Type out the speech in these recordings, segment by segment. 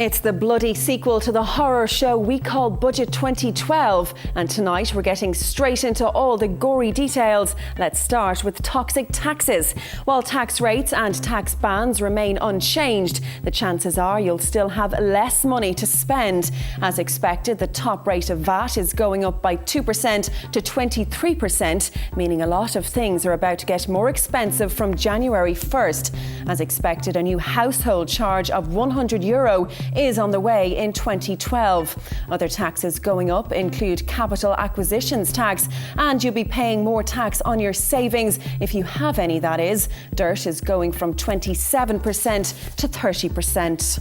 It's the bloody sequel to the horror show we call Budget 2012, and tonight we're getting straight into all the gory details. Let's start with toxic taxes. While tax rates and tax bands remain unchanged, the chances are you'll still have less money to spend. As expected, the top rate of VAT is going up by 2% to 23%, meaning a lot of things are about to get more expensive from January 1st. As expected, a new household charge of €100 is on the way in 2012. Other taxes going up include capital acquisitions tax, and you'll be paying more tax on your savings, if you have any, that is. Dirt is going from 27% to 30%.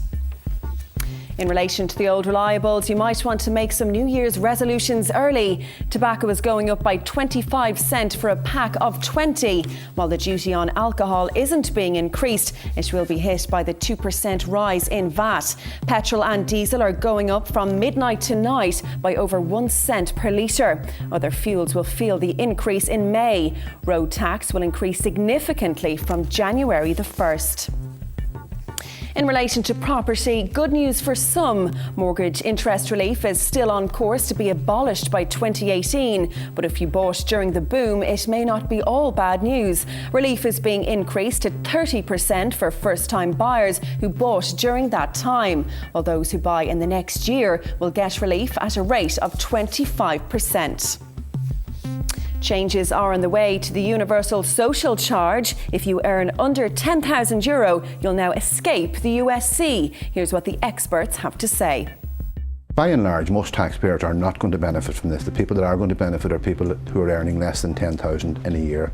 In relation to the old reliables, you might want to make some New Year's resolutions early. Tobacco is going up by 25 cents for a pack of 20. While the duty on alcohol isn't being increased, it will be hit by the 2% rise in VAT. Petrol and diesel are going up from midnight to night by over 1 cent per litre. Other fuels will feel the increase in May. Road tax will increase significantly from January the 1st. In relation to property, good news for some. Mortgage interest relief is still on course to be abolished by 2018. But if you bought during the boom, it may not be all bad news. Relief is being increased to 30% for first-time buyers who bought during that time, while those who buy in the next year will get relief at a rate of 25%. Changes are on the way to the universal social charge. If you earn under €10,000, you'll now escape the USC. Here's what the experts have to say. By and large, most taxpayers are not going to benefit from this. The people that are going to benefit are people who are earning less than $10,000 in a year.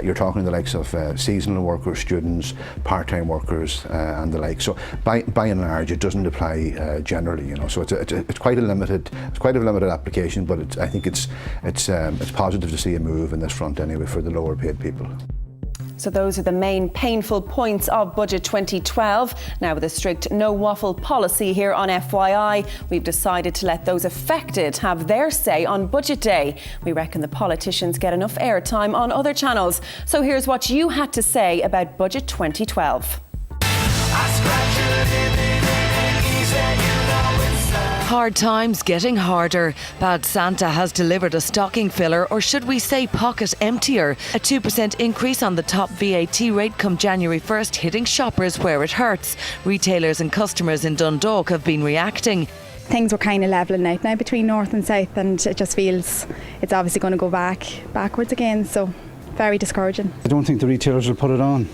You're talking the likes of seasonal workers, students, part-time workers, and the like. So, by and large, it doesn't apply generally. You know, so it's quite a limited application. But I think it's positive to see a move in this front anyway for the lower paid people. So those are the main painful points of Budget 2012. Now, with a strict no waffle policy here on FYI, we've decided to let those affected have their say on Budget Day. We reckon the politicians get enough airtime on other channels. So here's what you had to say about Budget 2012. Hard times getting harder. Bad Santa has delivered a stocking filler, or should we say pocket emptier. A 2% increase on the top VAT rate come January 1st, hitting shoppers where it hurts. Retailers and customers in Dundalk have been reacting. Things were kind of levelling out now between north and south, and it just feels it's obviously going to go backwards again, so very discouraging. I don't think the retailers will put it on.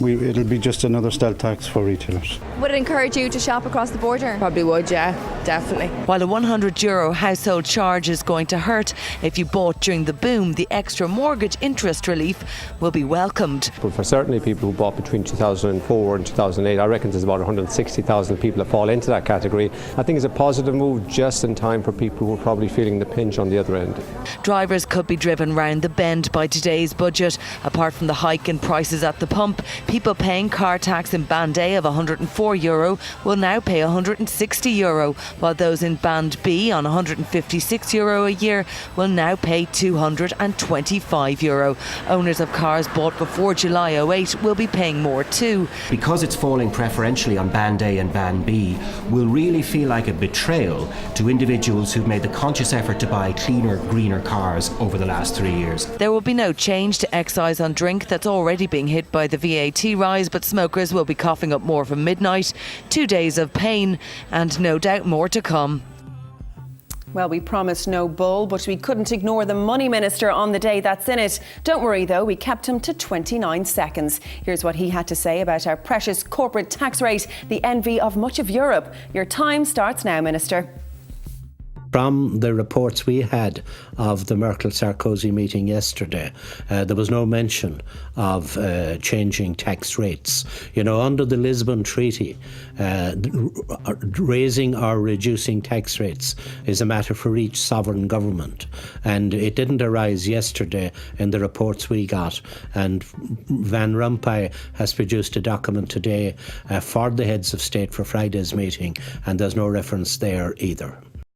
It'll be just another stealth tax for retailers. Would it encourage you to shop across the border? Probably would, yeah, definitely. While a €100 household charge is going to hurt, if you bought during the boom, the extra mortgage interest relief will be welcomed. But for certainly people who bought between 2004 and 2008, I reckon there's about 160,000 people that fall into that category. I think it's a positive move just in time for people who are probably feeling the pinch on the other end. Drivers could be driven round the bend by today's budget. Apart from the hike in prices at the pump, people paying car tax in Band A of €104 will now pay €160, while those in Band B on €156 a year will now pay €225. Owners of cars bought before July 08 will be paying more too. Because it's falling preferentially on Band A and Band B, will really feel like a betrayal to individuals who've made the conscious effort to buy cleaner, greener cars over the last 3 years. There will be no change to excise on drink that's already being hit by the VAT rise, but smokers will be coughing up more from midnight. 2 days of pain and no doubt more to come. Well, we promised no bull, but we couldn't ignore the Money Minister on the day that's in it. Don't worry though, we kept him to 29 seconds. Here's what he had to say about our precious corporate tax rate, the envy of much of Europe. Your time starts now, Minister. From the reports we had of the Merkel-Sarkozy meeting yesterday, there was no mention of changing tax rates. You know, under the Lisbon Treaty, raising or reducing tax rates is a matter for each sovereign government. And it didn't arise yesterday in the reports we got. And Van Rompuy has produced a document today for the heads of state for Friday's meeting, and there's no reference there either.